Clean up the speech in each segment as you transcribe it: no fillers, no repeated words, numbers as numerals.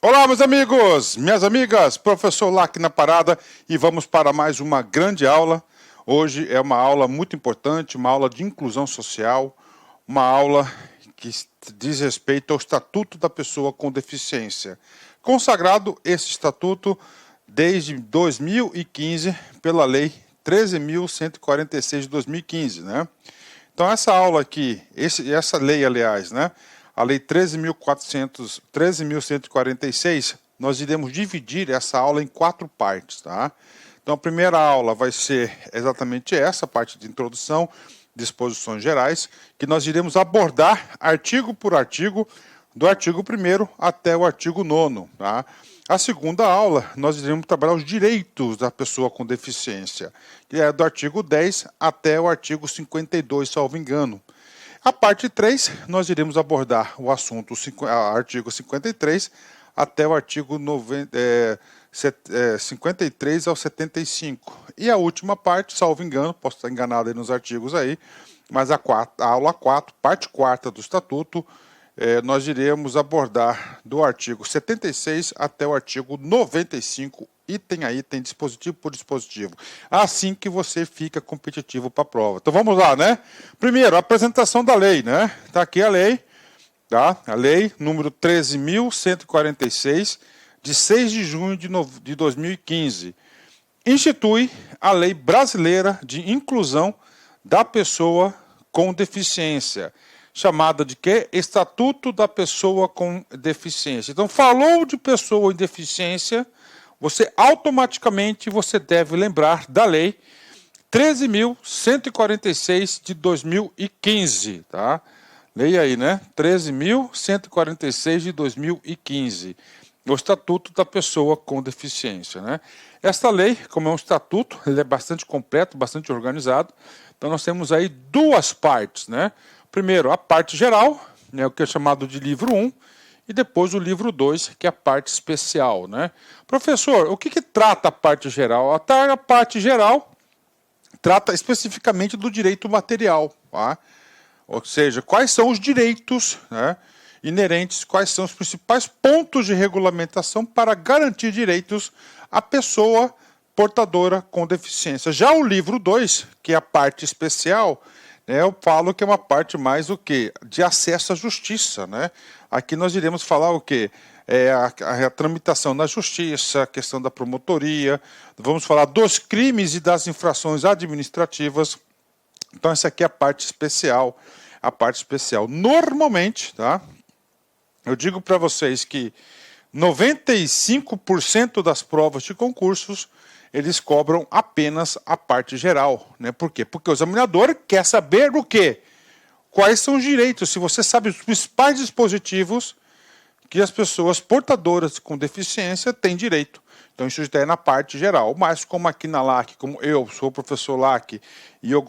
Olá, meus amigos, minhas amigas, professor Lac na parada e vamos para mais uma grande aula. Hoje é uma aula muito importante, uma aula de inclusão social, uma aula que diz respeito ao Estatuto da Pessoa com Deficiência. Consagrado esse estatuto desde 2015 pela Lei 13.146 de 2015, né? Então essa aula aqui, essa lei, aliás, né? A Lei 13.146, nós iremos dividir essa aula em 4 partes, tá? Então a primeira aula vai ser exatamente essa, parte de introdução, disposições gerais, que nós iremos abordar artigo por artigo, do artigo 1º até o artigo 9º, tá? A segunda aula, nós iremos trabalhar os direitos da pessoa com deficiência, que é do artigo 10 até o artigo 52, salvo engano. A parte 3, nós iremos abordar o assunto artigo 53 até o artigo 53 ao 75. E a última parte, salvo engano, posso estar enganado aí nos artigos aí, mas a aula 4, parte 4 do Estatuto, nós iremos abordar do artigo 76 até o artigo 95, item a item, dispositivo por dispositivo. Assim que você fica competitivo para a prova. Então vamos lá, né? Primeiro, a apresentação da lei, né? Está aqui a lei, tá? A lei número 13.146, de 6 de junho de 2015. Institui a Lei Brasileira de Inclusão da Pessoa com Deficiência, chamada de quê? Estatuto da Pessoa com Deficiência. Então, falou de pessoa em deficiência, você automaticamente deve lembrar da Lei 13.146 de 2015, tá? Leia aí, né? 13.146 de 2015. O Estatuto da Pessoa com Deficiência, né? Esta lei, como é um estatuto, ele é bastante completo, bastante organizado. Então nós temos aí duas partes, né? Primeiro, a parte geral, né, o que é chamado de livro 1, e depois o livro 2, que é a parte especial, né? Professor, o que trata a parte geral? A parte geral trata especificamente do direito material, tá? Ou seja, quais são os direitos, né, inerentes, quais são os principais pontos de regulamentação para garantir direitos à pessoa portadora com deficiência. Já o livro 2, que é a parte especial, né, eu falo que é uma parte mais o quê? De acesso à justiça, né? Aqui nós iremos falar o quê? A tramitação na justiça, a questão da promotoria, vamos falar dos crimes e das infrações administrativas. Então essa aqui é a parte especial. A parte especial. Normalmente, tá? Eu digo para vocês que 95% das provas de concursos eles cobram apenas a parte geral, né? Por quê? Porque o examinador quer saber o quê? Quais são os direitos, se você sabe os principais dispositivos que as pessoas portadoras com deficiência têm direito. Então isso está na parte geral. Mas como aqui na LAC, como eu sou o professor LAC, e eu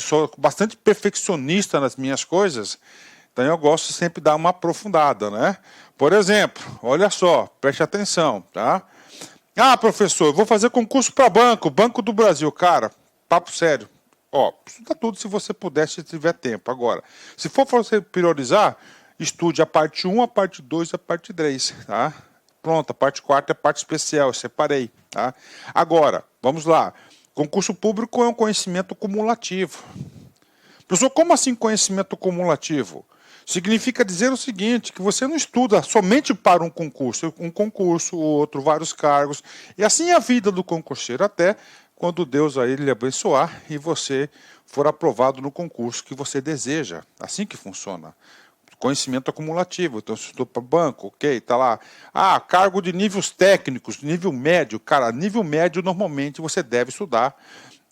sou bastante perfeccionista nas minhas coisas, então eu gosto sempre de dar uma aprofundada, né? Por exemplo, olha só, preste atenção, tá? Ah, professor, eu vou fazer concurso para Banco do Brasil. Cara, papo sério. Ó, estuda tudo se você puder, se tiver tempo. Agora, se for você priorizar, estude a parte 1, a parte 2 e a parte 3, tá? Pronto, a parte 4 é a parte especial, eu separei, tá? Agora, vamos lá. Concurso público é um conhecimento cumulativo. Professor, como assim conhecimento cumulativo? Significa dizer o seguinte, que você não estuda somente para um concurso, o outro, vários cargos, e assim é a vida do concurseiro, até quando Deus aí lhe abençoar e você for aprovado no concurso que você deseja. Assim que funciona. Conhecimento acumulativo, então se estou para banco, ok, tá lá. Ah, cargo de níveis técnicos, nível médio. Cara, nível médio normalmente você deve estudar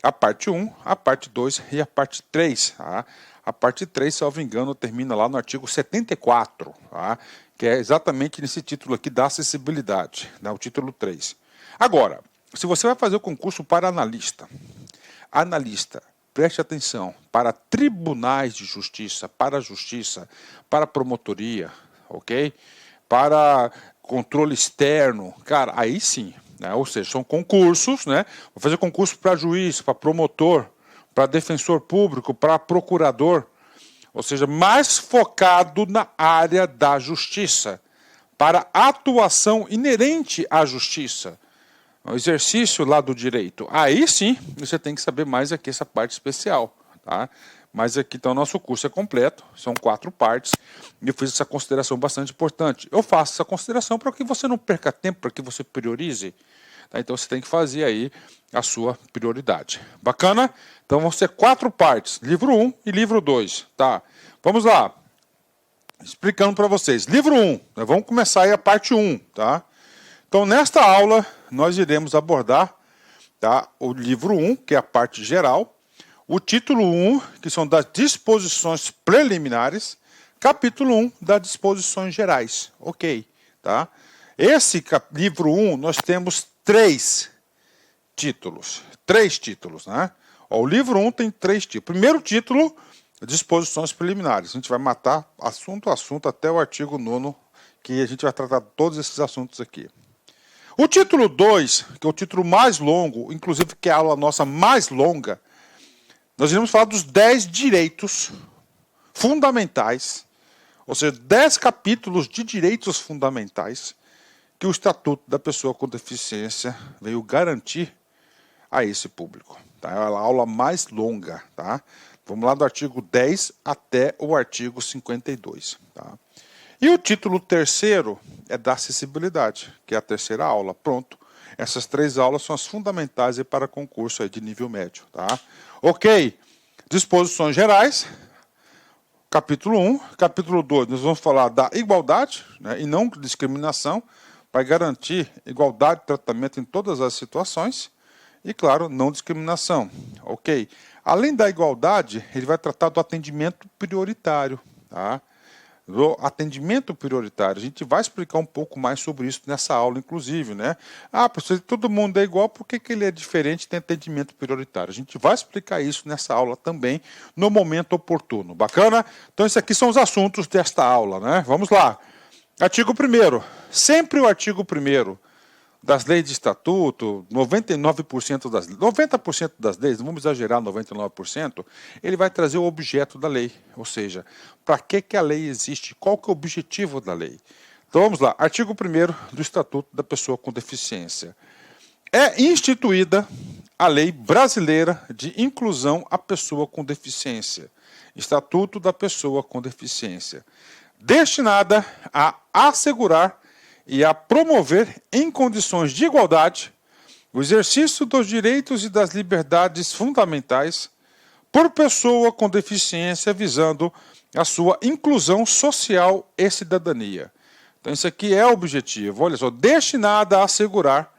a parte 1, a parte 2 e a parte 3, tá? A parte 3, salvo engano, termina lá no artigo 74, tá? Que é exatamente nesse título aqui da acessibilidade, né? O título 3. Agora, se você vai fazer o concurso para analista, preste atenção, para tribunais de justiça, para promotoria, ok? Para controle externo, cara, aí sim, né? Ou seja, são concursos, né? Vou fazer concurso para juiz, para promotor, para defensor público, para procurador, ou seja, mais focado na área da justiça. para atuação inerente à justiça, o exercício lá do direito. Aí sim, você tem que saber mais aqui essa parte especial, tá? Mas aqui então o nosso curso é completo, são 4 partes, e eu fiz essa consideração bastante importante. Eu faço essa consideração para que você não perca tempo, para que você priorize. Tá? Então você tem que fazer aí a sua prioridade. Bacana? Então vão ser 4 partes, livro 1 e livro 2. Tá? Vamos lá. Explicando para vocês. Livro 1, nós vamos começar aí a parte 1. Tá? Então nesta aula nós iremos abordar, tá, o livro 1, que é a parte geral, o título 1, que são das disposições preliminares, capítulo 1, das disposições gerais. Ok, tá? Esse livro 1, nós temos 3 títulos. 3 títulos, né? Ó, o livro 1 tem 3 títulos. Primeiro título, disposições preliminares. A gente vai matar assunto a assunto até o artigo 9º, que a gente vai tratar todos esses assuntos aqui. O título 2, que é o título mais longo, inclusive que é a aula nossa mais longa, nós iremos falar dos 10 direitos fundamentais, ou seja, 10 capítulos de direitos fundamentais que o Estatuto da Pessoa com Deficiência veio garantir a esse público. Tá? É a aula mais longa. Tá? Vamos lá do artigo 10 até o artigo 52. Tá? E o título 3º é da acessibilidade, que é a 3ª aula. Pronto. Essas 3 aulas são as fundamentais aí para concurso aí de nível médio. Tá? Ok. Disposições gerais. Capítulo 1. Capítulo 2, nós vamos falar da igualdade, né, e não discriminação, para garantir igualdade de tratamento em todas as situações. E, claro, não discriminação. Ok. Além da igualdade, ele vai tratar do atendimento prioritário. Tá? Do atendimento prioritário. A gente vai explicar um pouco mais sobre isso nessa aula, inclusive, né? Ah, professor, todo mundo é igual, por que ele é diferente e tem atendimento prioritário? A gente vai explicar isso nessa aula também, no momento oportuno. Bacana? Então, esses aqui são os assuntos desta aula, né? Vamos lá. Artigo 1º. Sempre o artigo 1º das leis de estatuto, 90% das leis, não vamos exagerar 99%, ele vai trazer o objeto da lei, ou seja, para que a lei existe, qual que é o objetivo da lei. Então vamos lá, artigo 1º do Estatuto da Pessoa com Deficiência. É instituída a Lei Brasileira de Inclusão à Pessoa com Deficiência, Estatuto da Pessoa com Deficiência, destinada a assegurar e a promover em condições de igualdade o exercício dos direitos e das liberdades fundamentais por pessoa com deficiência, visando a sua inclusão social e cidadania. Então, isso aqui é o objetivo. Olha só, destinada a assegurar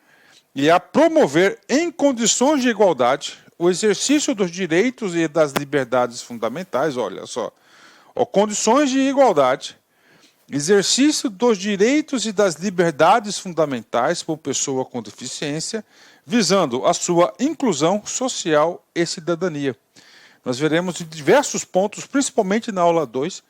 e a promover em condições de igualdade o exercício dos direitos e das liberdades fundamentais. Olha só, condições de igualdade, exercício dos direitos e das liberdades fundamentais por pessoa com deficiência, visando a sua inclusão social e cidadania. Nós veremos em diversos pontos, principalmente na aula 2,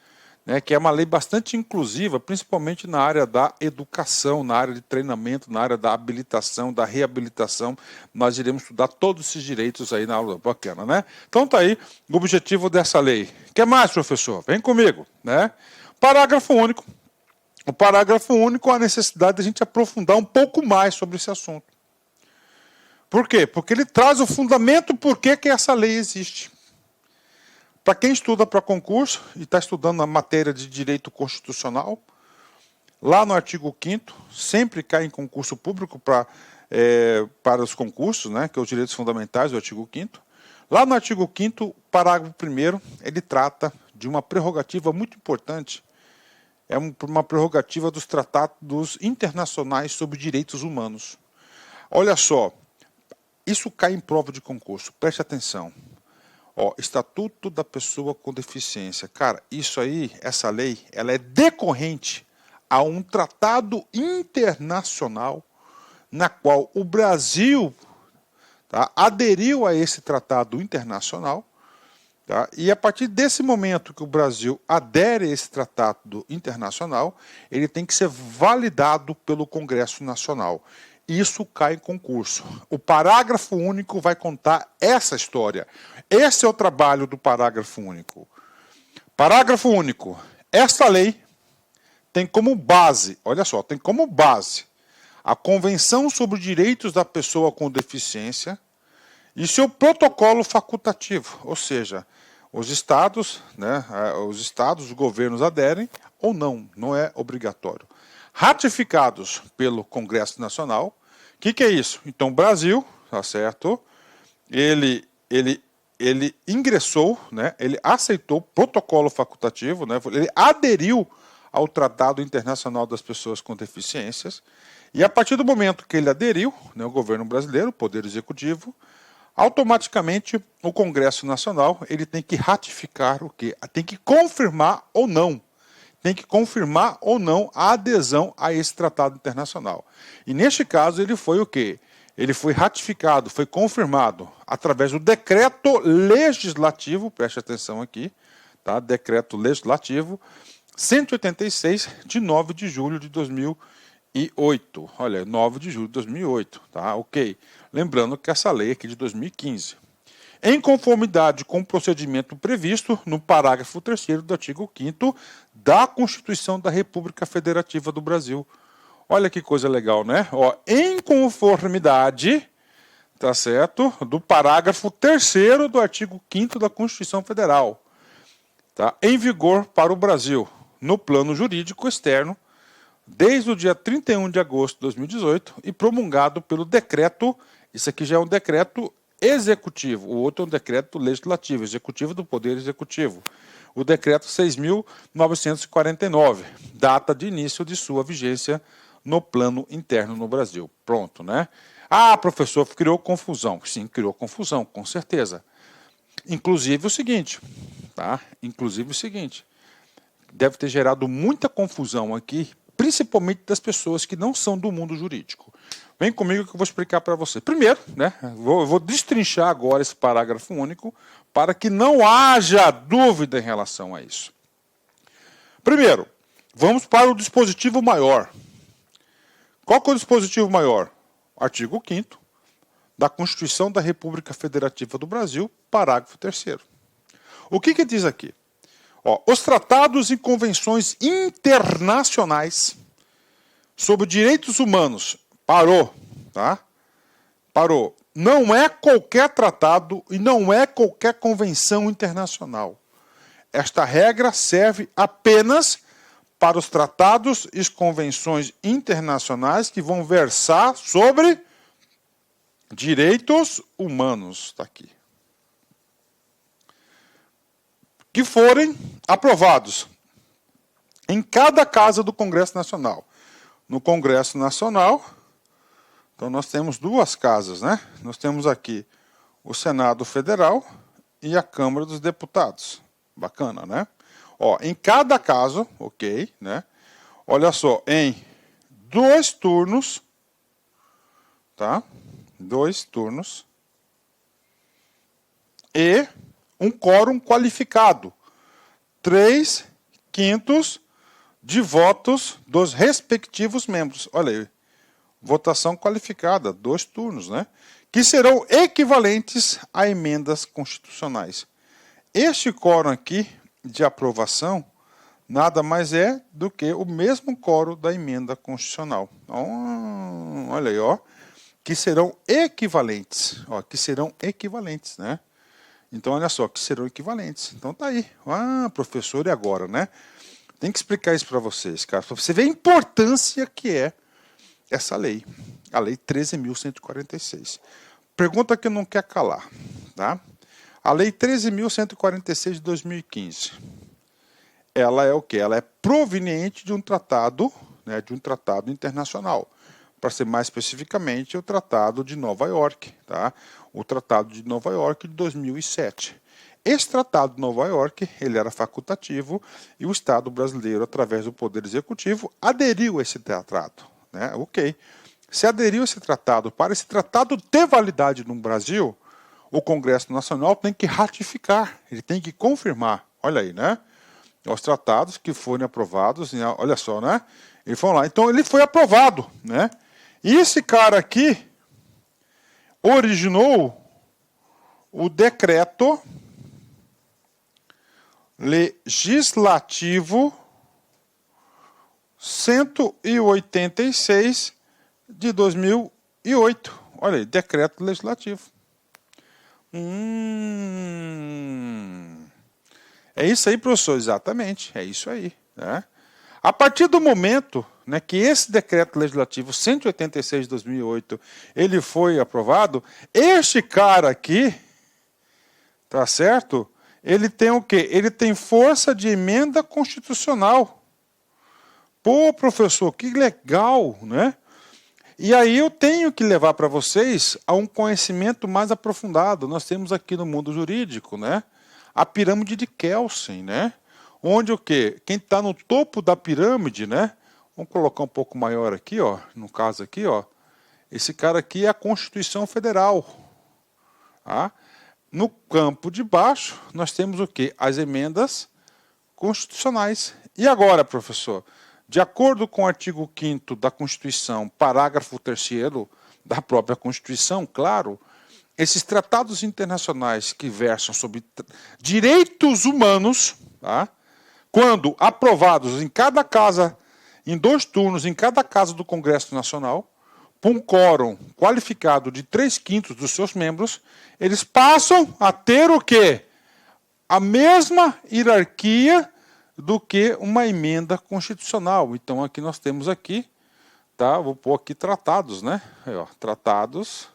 né, que é uma lei bastante inclusiva, principalmente na área da educação, na área de treinamento, na área da habilitação, da reabilitação. Nós iremos estudar todos esses direitos aí na aula. Bacana, né? Então tá aí o objetivo dessa lei. O que mais, professor? Vem comigo, né? Parágrafo único. O parágrafo único, a necessidade de a gente aprofundar um pouco mais sobre esse assunto. Por quê? Porque ele traz o fundamento por que essa lei existe. Para quem estuda para concurso e está estudando a matéria de direito constitucional, lá no artigo 5º, sempre cai em concurso público para os concursos, né, que é os direitos fundamentais do artigo 5º. Lá no artigo 5º, parágrafo 1º, ele trata de uma prerrogativa muito importante. É uma prerrogativa dos tratados internacionais sobre direitos humanos. Olha só, isso cai em prova de concurso, preste atenção. Estatuto da Pessoa com Deficiência. Cara, isso aí, essa lei, ela é decorrente a um tratado internacional na qual o Brasil, tá, aderiu a esse tratado internacional. Tá? E a partir desse momento que o Brasil adere a esse tratado internacional, ele tem que ser validado pelo Congresso Nacional. Isso cai em concurso. O parágrafo único vai contar essa história. Esse é o trabalho do parágrafo único. Parágrafo único. Esta lei tem como base, olha só, tem como base a Convenção sobre os Direitos da Pessoa com Deficiência e seu protocolo facultativo, ou seja, os estados, os governos aderem ou não, não é obrigatório. Ratificados pelo Congresso Nacional. O que é isso? Então, o Brasil, tá certo? Ele ingressou, né? Ele aceitou o protocolo facultativo, né? Ele aderiu ao Tratado Internacional das Pessoas com Deficiências. E a partir do momento que ele aderiu, né, o governo brasileiro, o Poder Executivo, automaticamente o Congresso Nacional ele tem que ratificar o quê? Tem que confirmar ou não. Tem que confirmar ou não a adesão a esse tratado internacional. E neste caso ele foi o quê? Ele foi ratificado, foi confirmado através do decreto legislativo, preste atenção aqui, tá? Decreto legislativo 186 de 9 de julho de 2008. Olha, 9 de julho de 2008, tá? OK. Lembrando que essa lei aqui é de 2015. Em conformidade com o procedimento previsto no parágrafo 3º do artigo 5º da Constituição da República Federativa do Brasil. Olha que coisa legal, né? Ó, em conformidade, tá certo? Do parágrafo 3º do artigo 5º da Constituição Federal, tá? Em vigor para o Brasil, no plano jurídico externo, desde o dia 31 de agosto de 2018 e promulgado pelo decreto, isso aqui já é um decreto executivo, o outro é um decreto legislativo, executivo do Poder Executivo. O decreto 6.949, data de início de sua vigência no plano interno no Brasil. Pronto, né? Ah, professor, criou confusão. Sim, criou confusão, com certeza. Inclusive o seguinte, tá? Inclusive o seguinte, deve ter gerado muita confusão aqui, principalmente das pessoas que não são do mundo jurídico. Vem comigo que eu vou explicar para você. Primeiro, né, eu vou destrinchar agora esse parágrafo único para que não haja dúvida em relação a isso. Primeiro, vamos para o dispositivo maior. Qual que é o dispositivo maior? Artigo 5º da Constituição da República Federativa do Brasil, parágrafo 3º. O que diz aqui? Ó, os tratados e convenções internacionais sobre direitos humanos, parou, tá? Parou. Não é qualquer tratado e não é qualquer convenção internacional. Esta regra serve apenas para os tratados e convenções internacionais que vão versar sobre direitos humanos. Está aqui. Que forem aprovados em cada casa do Congresso Nacional. No Congresso Nacional, então nós temos duas casas, né? Nós temos aqui o Senado Federal e a Câmara dos Deputados. Bacana, né? Ó, em cada caso, ok, né? Olha só, em 2 turnos, tá? 2 turnos e um quórum qualificado, 3/5 de votos dos respectivos membros. Olha aí, votação qualificada, 2 turnos, né? Que serão equivalentes a emendas constitucionais. Este quórum aqui de aprovação nada mais é do que o mesmo quórum da emenda constitucional. Então, olha aí, ó, que serão equivalentes, ó, que serão equivalentes, né? Então, olha só, que serão equivalentes. Então, tá aí. Ah, professor, e agora, né? Tem que explicar isso para vocês, cara, para você ver a importância que é essa lei, a Lei 13.146. Pergunta que não quer calar, tá? A Lei 13.146 de 2015, ela é o quê? Ela é proveniente de um tratado, né, de um tratado internacional. Para ser mais especificamente, o Tratado de Nova York, tá? O Tratado de Nova York de 2007. Esse Tratado de Nova York, ele era facultativo e o Estado brasileiro, através do Poder Executivo, aderiu a esse tratado, né? Ok. Se aderiu a esse tratado, para esse tratado ter validade no Brasil, o Congresso Nacional tem que ratificar, ele tem que confirmar. Olha aí, né? Os tratados que foram aprovados, olha só, né? Eles foram lá. Então, ele foi aprovado, né? E esse cara aqui originou o decreto legislativo 186 de 2008. Olha aí, decreto legislativo. É isso aí, professor, exatamente, é isso aí. Né? A partir do momento, né, que esse decreto legislativo 186 de 2008 ele foi aprovado, este cara aqui, tá certo? Ele tem o quê? Ele tem força de emenda constitucional. Pô, professor, que legal, né? E aí eu tenho que levar para vocês a um conhecimento mais aprofundado. Nós temos aqui no mundo jurídico, né, a pirâmide de Kelsen, né? Onde o quê? Quem está no topo da pirâmide, né? Vamos colocar um pouco maior aqui, ó. No caso aqui, ó. Esse cara aqui é a Constituição Federal. Tá? No campo de baixo, nós temos o quê? As emendas constitucionais. E agora, professor? De acordo com o artigo 5º da Constituição, parágrafo 3º da própria Constituição, claro, esses tratados internacionais que versam sobre direitos humanos, tá? Quando aprovados em cada casa, em 2 turnos, em cada casa do Congresso Nacional, por um quórum qualificado de 3/5 dos seus membros, eles passam a ter o quê? A mesma hierarquia do que uma emenda constitucional. Então, aqui nós temos aqui, tá? Vou pôr aqui tratados, né? Aí, ó, tratados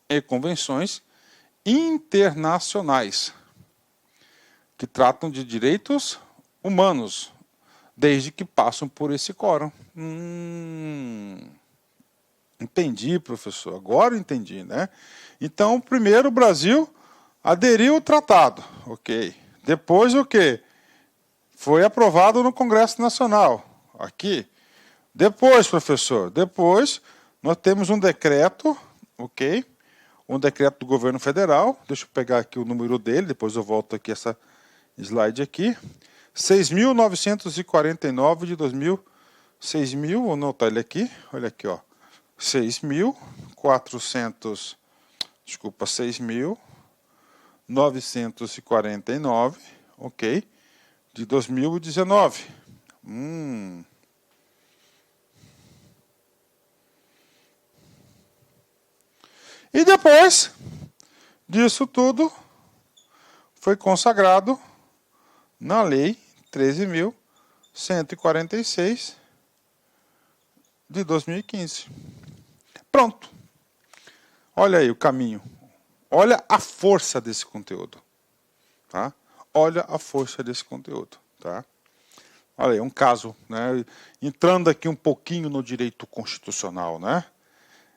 e convenções internacionais que tratam de direitos humanos, desde que passam por esse quórum. Entendi, professor. Agora eu entendi, né? Então, primeiro o Brasil aderiu ao tratado, ok. Depois o quê? Foi aprovado no Congresso Nacional, aqui. Depois, professor, depois nós temos um decreto, ok? Um decreto do governo federal, deixa eu pegar aqui o número dele, depois eu volto aqui essa slide aqui. 6.949 de 2000, 6.000, vou anotar ele aqui, olha aqui, ó. 6.400, desculpa, 6.949, ok, de 2019. E depois disso tudo, foi consagrado na Lei 13.146 de 2015. Pronto. Olha aí o caminho. Olha a força desse conteúdo. Tá? Olha a força desse conteúdo. Tá? Olha aí, um caso, né? Entrando aqui um pouquinho no direito constitucional, né?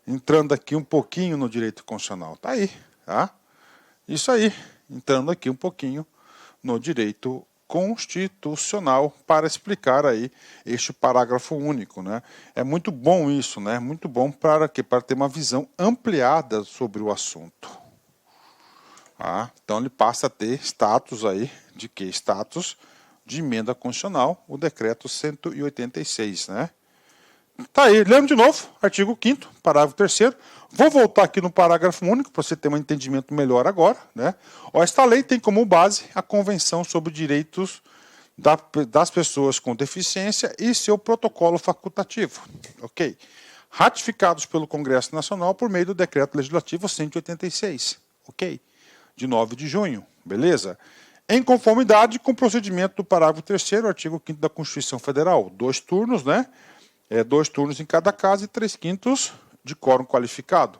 Entrando aqui um pouquinho no direito constitucional. Tá aí, tá? Isso aí. Entrando aqui um pouquinho no direito constitucional para explicar aí este parágrafo único, né? É muito bom isso, né? Muito bom para quê? Para ter uma visão ampliada sobre o assunto. Então ele passa a ter status aí de quê? Status de emenda constitucional, o decreto 186, né? Tá aí, lembra de novo, artigo 5º, parágrafo 3º. Vou voltar aqui no parágrafo único para você ter um entendimento melhor agora, né? Esta lei tem como base a Convenção sobre Direitos das Pessoas com Deficiência e seu protocolo facultativo, ok? Ratificados pelo Congresso Nacional por meio do Decreto Legislativo 186, ok? De 9 de junho, beleza? Em conformidade com o procedimento do parágrafo 3º, artigo 5º da Constituição Federal, 2 turnos, né? 2 turnos em cada casa e 3/5 de quórum qualificado.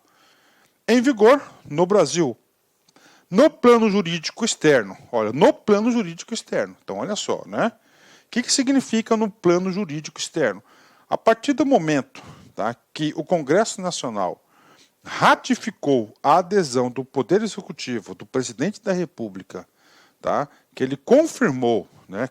Em vigor no Brasil, no plano jurídico externo. Olha, no plano jurídico externo. Então, olha só, né? O que significa no plano jurídico externo? A partir do momento, tá, que o Congresso Nacional ratificou a adesão do Poder Executivo, do Presidente da República, tá, que ele confirmou, né,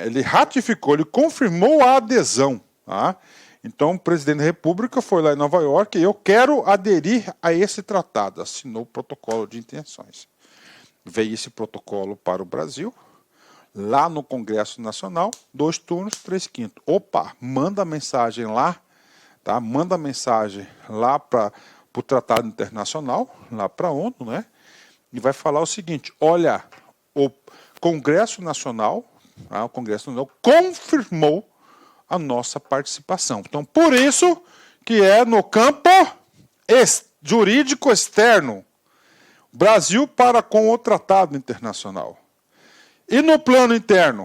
ele ratificou, ele confirmou a adesão. Tá? Então, o presidente da República foi lá em Nova York e eu quero aderir a esse tratado. Assinou o protocolo de intenções. Veio esse protocolo para o Brasil, lá no Congresso Nacional, 2 turnos, 3/5. Opa, manda a mensagem lá, tá? Manda a mensagem lá para o Tratado Internacional, lá para a ONU, né? E vai falar o seguinte, olha, Congresso Nacional, o Congresso Nacional confirmou a nossa participação. Então, por isso que é no campo jurídico externo, Brasil para com o tratado internacional. E no plano interno,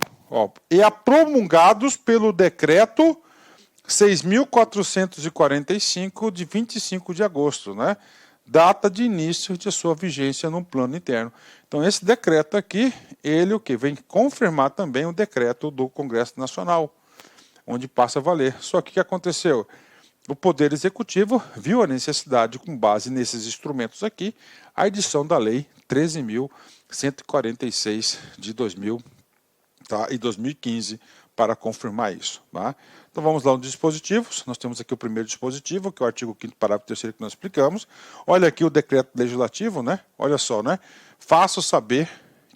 promulgados pelo decreto 6.445 de 25 de agosto, né? Data de início de sua vigência no plano interno. Então, esse decreto aqui, ele vem confirmar também o decreto do Congresso Nacional, onde passa a valer. Só que o que aconteceu? O Poder Executivo viu a necessidade, com base nesses instrumentos aqui, a edição da Lei 13.146 de 2000, e 2015, para confirmar isso. Tá? Então vamos lá nos dispositivos. Nós temos aqui o primeiro dispositivo, que é o artigo 5º, parágrafo 3º que nós explicamos. Olha aqui o decreto legislativo, né? Olha só, né? Faço saber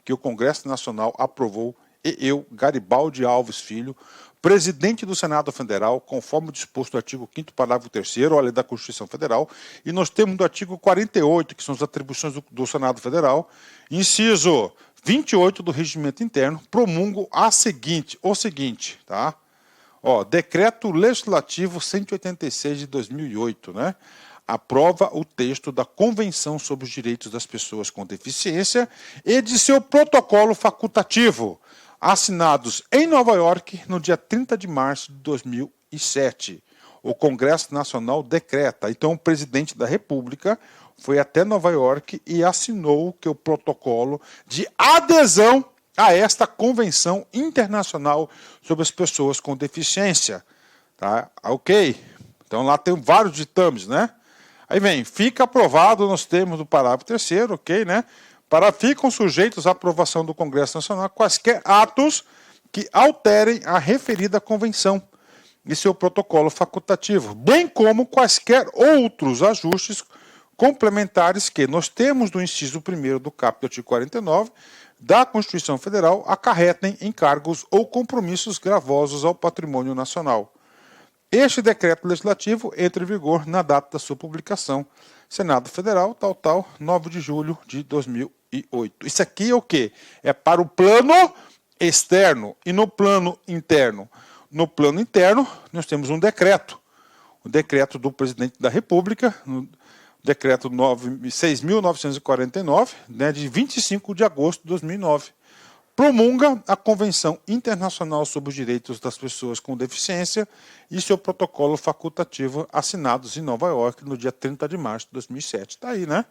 que o Congresso Nacional aprovou e eu, Garibaldi Alves Filho, presidente do Senado Federal, conforme disposto no artigo 5º, parágrafo 3º, a lei da Constituição Federal, e nós temos do artigo 48, que são as atribuições do Senado Federal, inciso 28 do Regimento Interno, promulgo o seguinte, tá? Decreto Legislativo 186 de 2008, né? Aprova o texto da Convenção sobre os Direitos das Pessoas com Deficiência e de seu protocolo facultativo, assinados em Nova York no dia 30 de março de 2007. O Congresso Nacional decreta. Então, o presidente da República foi até Nova York e assinou o protocolo de adesão a esta Convenção Internacional sobre as Pessoas com Deficiência. Tá? Ok? Então, lá tem vários ditames, né? Aí vem, fica aprovado nos termos do parágrafo 3º, ok, né? Ficam sujeitos à aprovação do Congresso Nacional quaisquer atos que alterem a referida convenção e seu protocolo facultativo, bem como quaisquer outros ajustes complementares que, nos termos do inciso 1º do caput do artigo 49 da Constituição Federal, acarretem encargos ou compromissos gravosos ao patrimônio nacional. Este decreto legislativo entra em vigor na data da sua publicação. Senado Federal, 9 de julho de 2008. Isso aqui é o quê? É para o plano externo e no plano interno. No plano interno, nós temos um decreto. O decreto do presidente da República, no decreto 6.949, né, de 25 de agosto de 2009. Promulga a Convenção Internacional sobre os Direitos das Pessoas com Deficiência e seu protocolo facultativo assinados em Nova York no dia 30 de março de 2007. Está aí, né?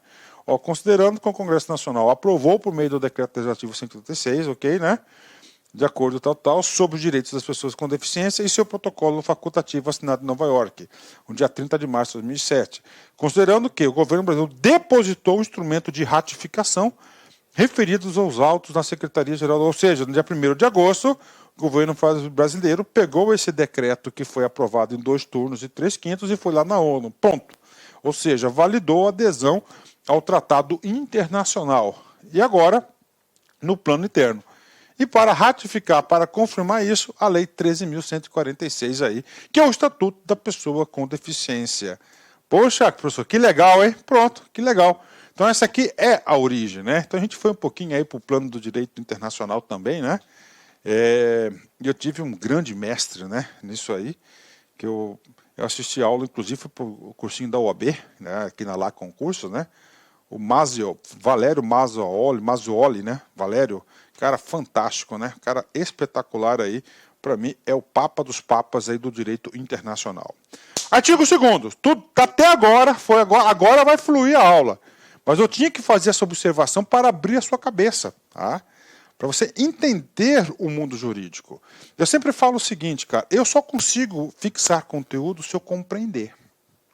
Considerando que o Congresso Nacional aprovou por meio do Decreto Legislativo 136, ok, né? De acordo sobre os direitos das pessoas com deficiência e seu protocolo facultativo assinado em Nova York, no dia 30 de março de 2007. Considerando que o governo brasileiro depositou o instrumento de ratificação referidos aos autos na Secretaria-Geral, ou seja, no dia 1º de agosto, o governo brasileiro pegou esse decreto que foi aprovado em 2 turnos e 3/5 e foi lá na ONU, ponto. Ou seja, validou a adesão ao tratado internacional. E agora, no plano interno. E para ratificar, para confirmar isso, a Lei 13.146 aí, que é o Estatuto da Pessoa com Deficiência. Poxa, professor, que legal, hein? Pronto, que legal. Então essa aqui é a origem, né? Então a gente foi um pouquinho aí para o plano do direito internacional também, né? E eu tive um grande mestre, né, nisso aí, que eu assisti aula, inclusive para o cursinho da UAB, né, aqui na Lá Concurso, né? O Valério Mazzuoli, né? Valério, cara fantástico, né? Cara espetacular aí. Para mim é o papa dos papas aí do direito internacional. Artigo 2º, tudo até agora agora vai fluir a aula. Mas eu tinha que fazer essa observação para abrir a sua cabeça, tá? Para você entender o mundo jurídico. Eu sempre falo o seguinte, cara, eu só consigo fixar conteúdo se eu compreender.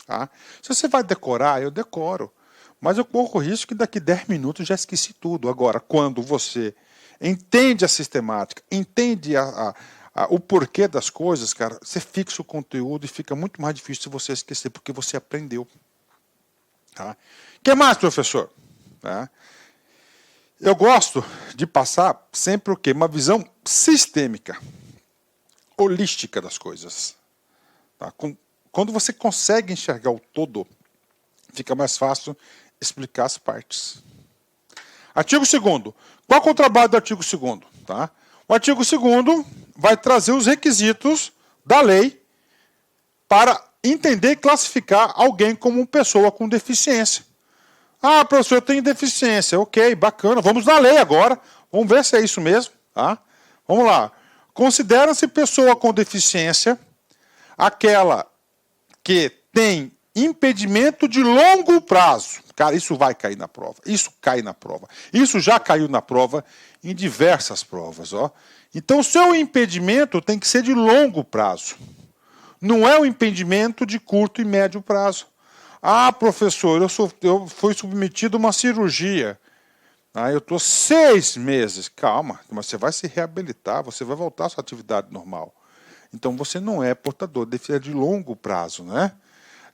Tá? Se você vai decorar, eu decoro. Mas eu corro o risco que daqui 10 minutos eu já esqueci tudo. Agora, quando você entende a sistemática, entende o porquê das coisas, cara, você fixa o conteúdo e fica muito mais difícil se você esquecer, porque você aprendeu. Tá? O que mais, professor? Tá? Eu gosto de passar sempre o quê? Uma visão sistêmica, holística das coisas. Tá? Quando você consegue enxergar o todo, fica mais fácil explicar as partes. Artigo 2º. Qual que é o trabalho do artigo 2º? Tá? O artigo 2º vai trazer os requisitos da lei para entender e classificar alguém como pessoa com deficiência. Ah, professor, eu tenho deficiência. Ok, bacana. Vamos na lei agora. Vamos ver se é isso mesmo. Tá? Vamos lá. Considera-se pessoa com deficiência aquela que tem impedimento de longo prazo. Cara, isso vai cair na prova. Isso cai na prova. Isso já caiu na prova em diversas provas. Ó. Então, o seu impedimento tem que ser de longo prazo. Não é um impedimento de curto e médio prazo. Ah, professor, eu fui submetido a uma cirurgia. Ah, eu estou 6 meses. Calma, mas você vai se reabilitar, você vai voltar à sua atividade normal. Então, você não é portador de deficiência de longo prazo, né?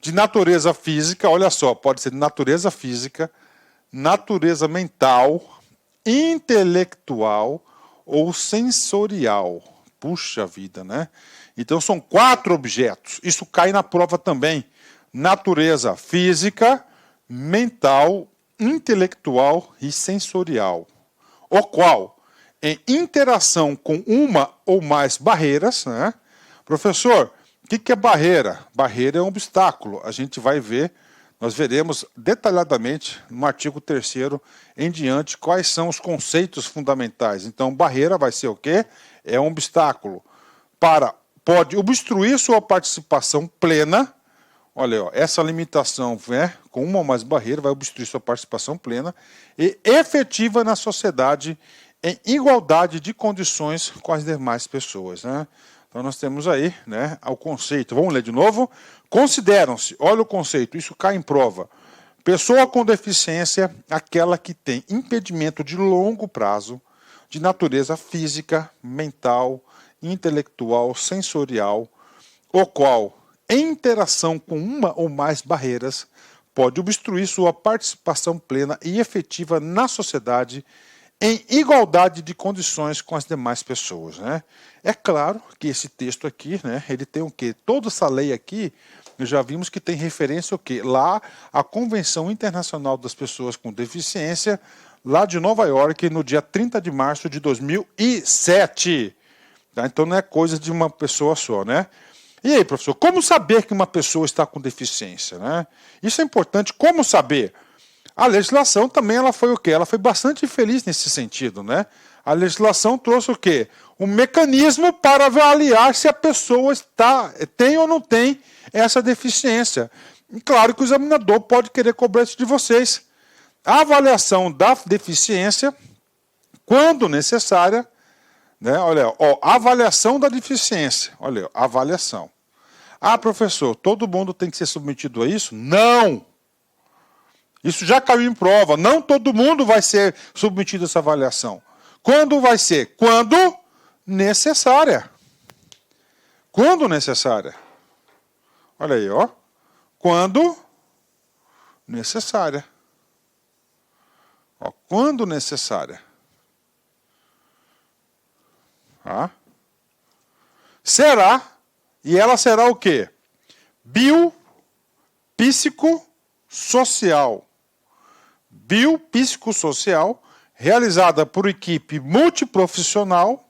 De natureza física, olha só, pode ser de natureza física, natureza mental, intelectual ou sensorial. Puxa vida, né? Então, são 4 objetos. Isso cai na prova também. Natureza física, mental, intelectual e sensorial. O qual, em interação com uma ou mais barreiras, né? Professor, o que é barreira? Barreira é um obstáculo. A gente vai ver, nós veremos detalhadamente no artigo 3º em diante quais são os conceitos fundamentais. Então, barreira vai ser o quê? É um obstáculo. Pode obstruir sua participação plena. Olha, ó, essa limitação, né, com uma ou mais barreiras vai obstruir sua participação plena e efetiva na sociedade em igualdade de condições com as demais pessoas, né? Então nós temos aí, né, o conceito. Vamos ler de novo? Consideram-se, olha o conceito, isso cai em prova. Pessoa com deficiência, aquela que tem impedimento de longo prazo, de natureza física, mental, intelectual, sensorial, o qual, em interação com uma ou mais barreiras, pode obstruir sua participação plena e efetiva na sociedade em igualdade de condições com as demais pessoas, né? É claro que esse texto aqui, né, ele tem o quê? Toda essa lei aqui, nós já vimos que tem referência o quê? Lá, a Convenção Internacional das Pessoas com Deficiência, lá de Nova York, no dia 30 de março de 2007. Tá? Então não é coisa de uma pessoa só, né? E aí, professor, como saber que uma pessoa está com deficiência, né? Isso é importante, como saber? A legislação também ela foi o quê? Ela foi bastante feliz nesse sentido, né? A legislação trouxe o quê? Um mecanismo para avaliar se a pessoa tem ou não tem essa deficiência. E claro que o examinador pode querer cobrar isso de vocês. A avaliação da deficiência, quando necessária, né? Olha, ó, avaliação da deficiência. Olha, avaliação. Ah, professor, todo mundo tem que ser submetido a isso? Não! Isso já caiu em prova. Não todo mundo vai ser submetido a essa avaliação. Quando vai ser? Quando necessária. Quando necessária. Olha aí, ó. Quando necessária. Ó, quando necessária. Tá? Será, e ela será o quê? Biopsicossocial. Biopsicossocial, realizada por equipe multiprofissional,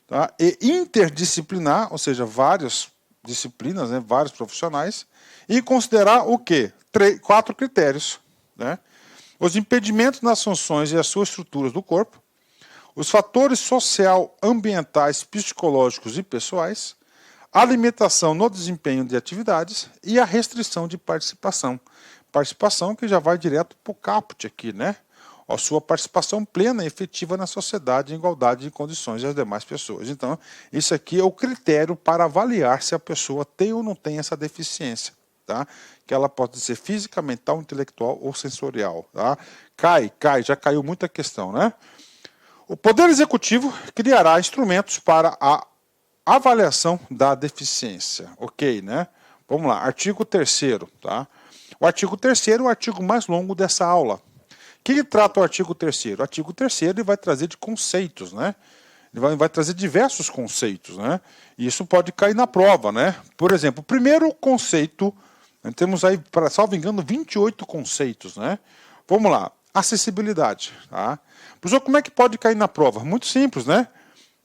tá, e interdisciplinar, ou seja, várias disciplinas, né, vários profissionais, e considerar o quê? 4 critérios. Né? Os impedimentos nas funções e as suas estruturas do corpo, os fatores social, ambientais, psicológicos e pessoais, a limitação no desempenho de atividades e a restrição de participação. Participação que já vai direto para o caput aqui, né? A sua participação plena e efetiva na sociedade em igualdade de condições das demais pessoas. Então, isso aqui é o critério para avaliar se a pessoa tem ou não tem essa deficiência. Tá? Que ela pode ser física, mental, intelectual ou sensorial. Tá? Já caiu muita questão, né? O Poder Executivo criará instrumentos para a avaliação da deficiência. Ok, né? Vamos lá, artigo 3º, tá? O artigo 3º é o artigo mais longo dessa aula. O que trata o artigo 3º? O artigo 3º ele vai trazer de conceitos, né? Ele vai trazer diversos conceitos, né? E isso pode cair na prova, né? Por exemplo, o primeiro conceito, nós temos aí, para salvo engano, 28 conceitos, né? Vamos lá. acessibilidade. Tá? Professor, como é que pode cair na prova? Muito simples, né?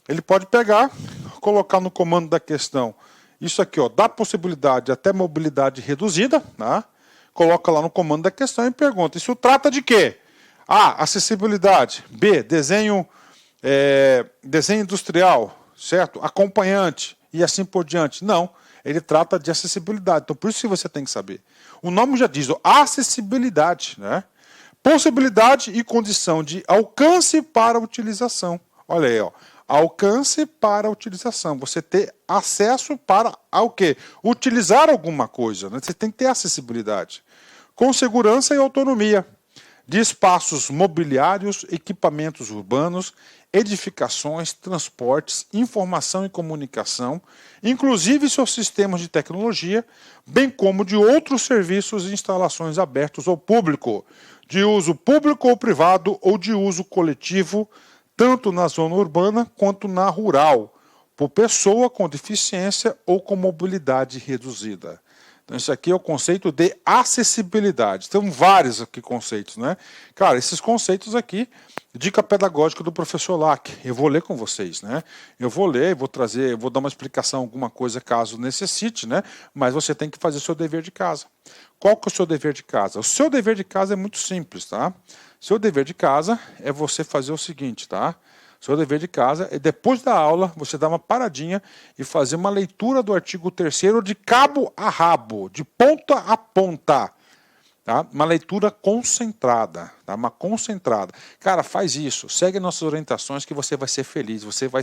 Ele pode pegar, colocar no comando da questão isso aqui, ó, dá possibilidade até mobilidade reduzida, tá? Coloca lá no comando da questão e pergunta, isso trata de quê? A, acessibilidade. B, desenho industrial, certo? Acompanhante e assim por diante. Não, ele trata de acessibilidade. Então, por isso que você tem que saber. O nome já diz, ó, acessibilidade, né? Possibilidade e condição de alcance para utilização. Olha aí, ó. Alcance para utilização. Você ter acesso para o quê? Utilizar alguma coisa. Né? Você tem que ter acessibilidade. Com segurança e autonomia. De espaços mobiliários, equipamentos urbanos, edificações, transportes, informação e comunicação, inclusive seus sistemas de tecnologia, bem como de outros serviços e instalações abertos ao público, de uso público ou privado ou de uso coletivo, tanto na zona urbana quanto na rural, por pessoa com deficiência ou com mobilidade reduzida. Então, isso aqui é o conceito de acessibilidade. Tem vários aqui conceitos, né? Cara, esses conceitos aqui, dica pedagógica do professor Lack. Eu vou ler com vocês, né? Eu vou ler, vou trazer, vou dar uma explicação, alguma coisa caso necessite, né? Mas você tem que fazer o seu dever de casa. Qual que é o seu dever de casa? O seu dever de casa é muito simples, tá? Seu dever de casa é você fazer o seguinte, tá? Seu dever de casa é, depois da aula, você dar uma paradinha e fazer uma leitura do artigo 3º de cabo a rabo, de ponta a ponta. Tá? Uma leitura concentrada, tá? Uma concentrada. Cara, faz isso, segue nossas orientações que você vai ser feliz, você vai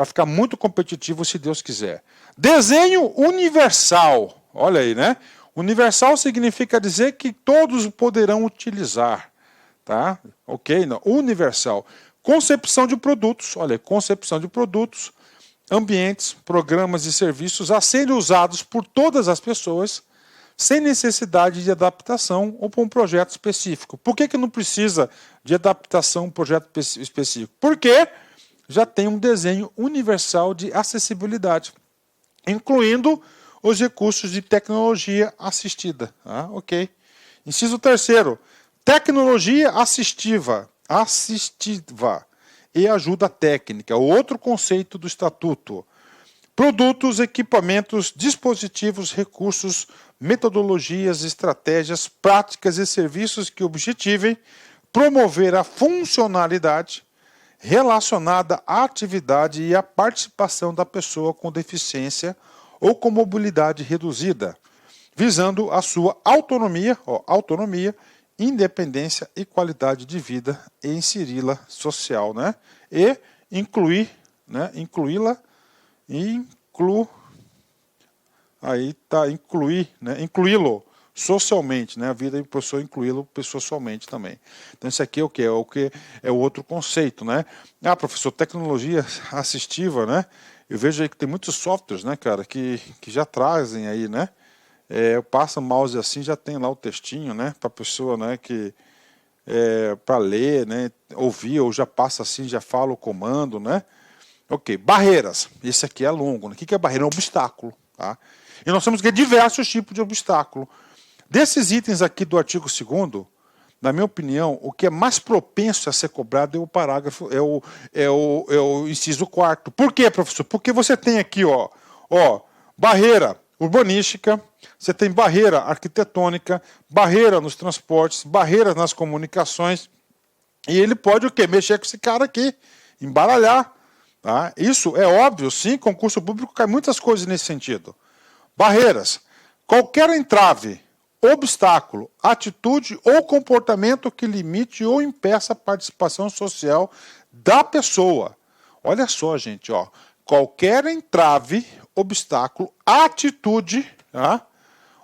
ficar muito competitivo se Deus quiser. Desenho universal, olha aí, né? Universal significa dizer que todos poderão utilizar, tá? Ok? Não. Universal. Concepção de produtos, olha, concepção de produtos, ambientes, programas e serviços a serem usados por todas as pessoas, sem necessidade de adaptação ou para um projeto específico. Por que não precisa de adaptação um projeto específico? Porque já tem um desenho universal de acessibilidade, incluindo os recursos de tecnologia assistida. Ok. Inciso 3º, tecnologia assistiva e ajuda técnica, outro conceito do Estatuto. Produtos, equipamentos, dispositivos, recursos, metodologias, estratégias, práticas e serviços que objetivem promover a funcionalidade relacionada à atividade e à participação da pessoa com deficiência ou com mobilidade reduzida, visando a sua autonomia, independência e qualidade de vida e inseri-la social, né? E incluí-la, incluí-lo socialmente, né? A vida de pessoa incluí-lo socialmente também. Então isso aqui é o que é o outro conceito, né? Ah, professor, tecnologia assistiva, né? Eu vejo aí que tem muitos softwares, né, cara, que já trazem aí, né? Eu passo o mouse assim, já tem lá o textinho, né, para a pessoa, né, para ler, né, ouvir, ou já passa assim, já fala o comando, né. Ok, barreiras. Esse aqui é longo, né? O que é barreira? É um obstáculo, tá? E nós temos que diversos tipos de obstáculo. Desses itens aqui do artigo 2º, na minha opinião, o que é mais propenso a ser cobrado é o parágrafo, é o inciso 4º. Por quê, professor? Porque você tem aqui, ó, barreira urbanística, você tem barreira arquitetônica, barreira nos transportes, barreiras nas comunicações, e ele pode o quê? Mexer com esse cara aqui, embaralhar. Tá? Isso é óbvio, sim, concurso público cai muitas coisas nesse sentido. Barreiras, qualquer entrave, obstáculo, atitude ou comportamento que limite ou impeça a participação social da pessoa. Olha só, gente, ó. Qualquer entrave, obstáculo, atitude, tá?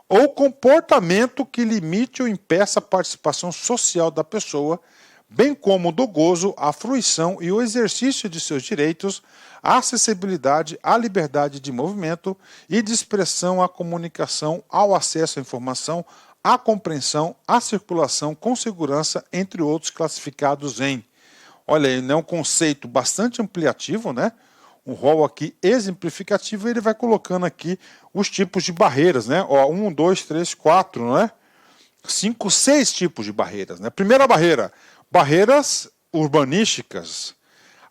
Ou comportamento que limite ou impeça a participação social da pessoa, bem como do gozo, a fruição e o exercício de seus direitos, a acessibilidade, à liberdade de movimento e de expressão, à comunicação, ao acesso à informação, à compreensão, à circulação com segurança, entre outros classificados em... Olha aí, é um conceito bastante ampliativo, né? Um rol aqui exemplificativo, ele vai colocando aqui os tipos de barreiras, né? Ó, 1, 2, 3, 4, né? 5, 6 tipos de barreiras, né? Primeira barreira, barreiras urbanísticas,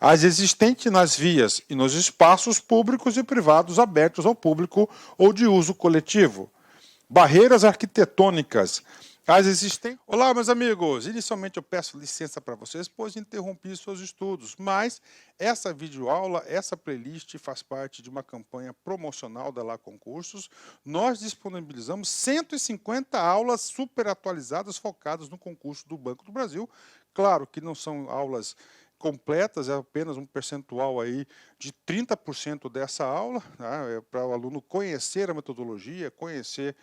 as existentes nas vias e nos espaços públicos e privados abertos ao público ou de uso coletivo. Barreiras arquitetônicas, as existentes... Olá, meus amigos! Inicialmente eu peço licença para vocês, pois interrompi seus estudos, mas essa videoaula, essa playlist faz parte de uma campanha promocional da Lá Concursos. Nós disponibilizamos 150 aulas super atualizadas focadas no concurso do Banco do Brasil. Claro que não são aulas completas, é apenas um percentual aí de 30% dessa aula, né, para o aluno conhecer a metodologia, conhecer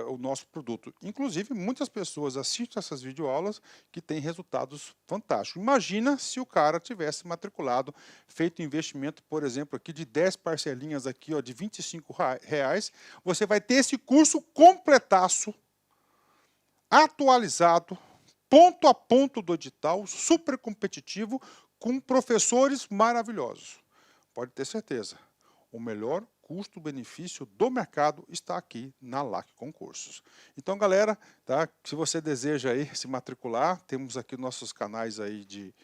o nosso produto. Inclusive, muitas pessoas assistem essas videoaulas que têm resultados fantásticos. Imagina se o cara tivesse matriculado, feito investimento, por exemplo, aqui de 10 parcelinhas aqui, ó, de R$25, você vai ter esse curso completaço, atualizado, ponto a ponto do edital, super competitivo, com professores maravilhosos. Pode ter certeza, o melhor custo-benefício do mercado está aqui na LAC Concursos. Então, galera, tá, se você deseja aí se matricular, temos aqui nossos canais aí de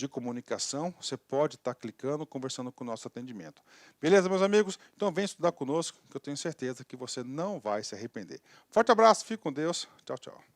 comunicação, você pode estar clicando, conversando com o nosso atendimento. Beleza, meus amigos? Então vem estudar conosco, que eu tenho certeza que você não vai se arrepender. Forte abraço, fique com Deus, tchau, tchau.